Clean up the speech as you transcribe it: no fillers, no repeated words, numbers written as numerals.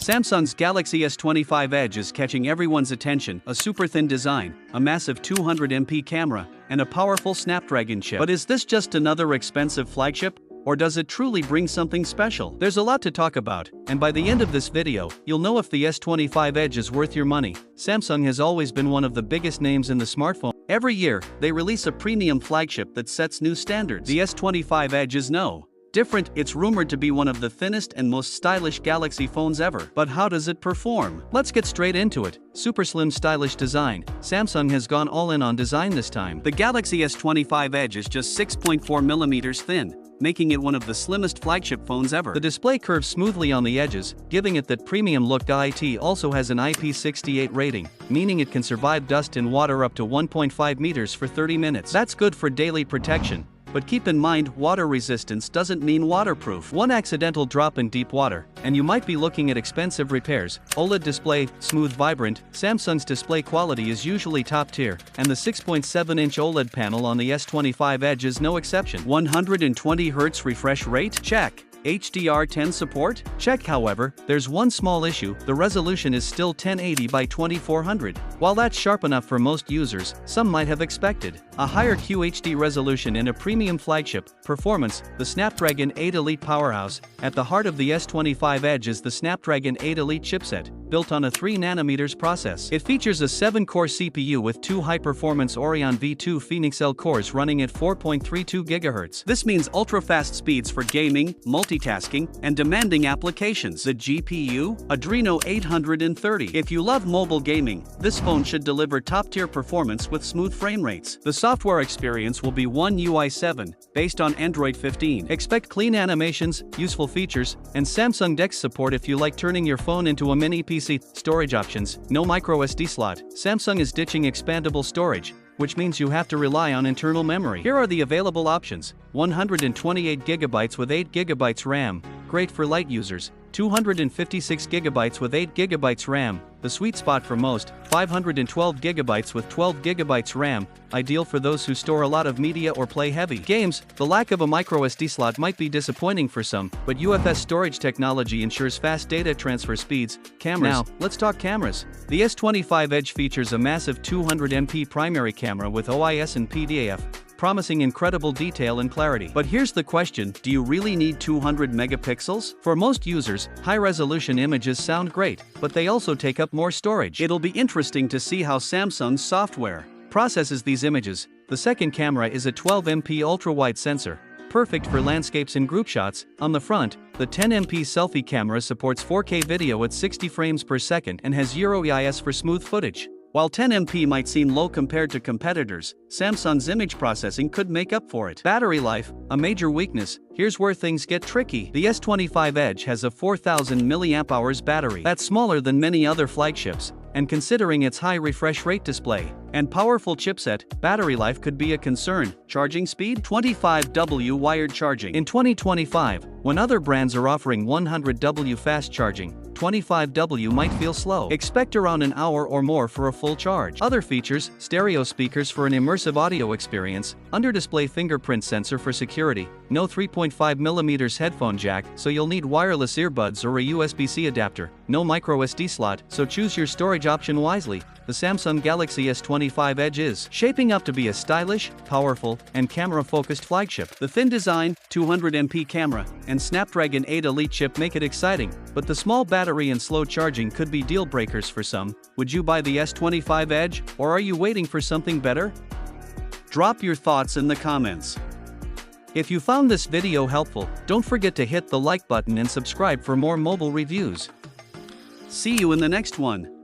Samsung's Galaxy S25 Edge is catching everyone's attention. A super thin design, a massive 200MP camera, and a powerful Snapdragon chip. But is this just another expensive flagship? Or does it truly bring something special? There's a lot to talk about, and by the end of this video, you'll know if the S25 Edge is worth your money. Samsung has always been one of the biggest names in the smartphone. Every year, they release a premium flagship that sets new standards. The S25 Edge is no different. It's rumored to be one of the thinnest and most stylish Galaxy phones ever. But how does it perform? Let's get straight into it. Super slim stylish design. Samsung has gone all in on design this time. The Galaxy S25 Edge is just 6.4mm thin, making it one of the slimmest flagship phones ever. The display curves smoothly on the edges, giving it that premium look. IT also has an IP68 rating, meaning it can survive dust and water up to 1.5 meters for 30 minutes. That's good for daily protection. But keep in mind, water resistance doesn't mean waterproof. One accidental drop in deep water, and you might be looking at expensive repairs. OLED display, smooth, vibrant. Samsung's display quality is usually top tier, and the 6.7-inch OLED panel on the S25 Edge is no exception. 120Hz refresh rate? Check. HDR10 support? Check. However, there's one small issue: the resolution is still 1080 by 2400. While that's sharp enough for most users, some might have expected a higher QHD resolution in a premium flagship. Performance: the Snapdragon 8 Elite powerhouse. At the heart of the S25 Edge is the Snapdragon 8 Elite chipset, built on a 3nm process. It features a 7-core CPU with 2 high-performance Oryon V2 Phoenix L cores running at 4.32 GHz. This means ultra-fast speeds for gaming, multitasking, and demanding applications. The GPU? Adreno 830. If you love mobile gaming, this phone should deliver top-tier performance with smooth frame rates. The software experience will be One UI 7, based on Android 15. Expect clean animations, useful features, and Samsung DeX support if you like turning your phone into a mini PC. Storage options: no microSD slot. Samsung is ditching expandable storage, which means you have to rely on internal memory. Here are the available options: 128GB with 8GB RAM, great for light users; 256GB with 8GB RAM, the sweet spot for most; 512GB with 12GB RAM, ideal for those who store a lot of media or play heavy games. The lack of a microSD slot might be disappointing for some, but UFS storage technology ensures fast data transfer speeds. Cameras. Now, let's talk cameras. The S25 Edge features a massive 200MP primary camera with OIS and PDAF, promising incredible detail and clarity. But here's the question: do you really need 200 megapixels? For most users, high-resolution images sound great, but they also take up more storage. It'll be interesting to see how Samsung's software processes these images. The second camera is a 12MP ultra-wide sensor, perfect for landscapes and group shots. On the front, the 10MP selfie camera supports 4K video at 60 frames per second and has Euro EIS for smooth footage. While 10MP might seem low compared to competitors, Samsung's image processing could make up for it. Battery life, a major weakness. Here's where things get tricky. The S25 Edge has a 4000 mAh battery. That's smaller than many other flagships, and considering its high refresh rate display and powerful chipset, battery life could be a concern. Charging speed? 25W wired charging. In 2025, when other brands are offering 100W fast charging, 25W might feel slow. Expect around an hour or more for a full charge. Other features: stereo speakers for an immersive audio experience, under-display fingerprint sensor for security, no 3.5mm headphone jack, so you'll need wireless earbuds or a USB-C adapter, no microSD slot, so choose your storage option wisely. The Samsung Galaxy S25 Edge is shaping up to be a stylish, powerful, and camera-focused flagship. The thin design, 200MP camera, and Snapdragon 8 Elite chip make it exciting, but the small battery and slow charging could be deal breakers for some. Would you buy the S25 Edge, or are you waiting for something better? Drop your thoughts in the comments. If you found this video helpful, don't forget to hit the like button and subscribe for more mobile reviews. See you in the next one.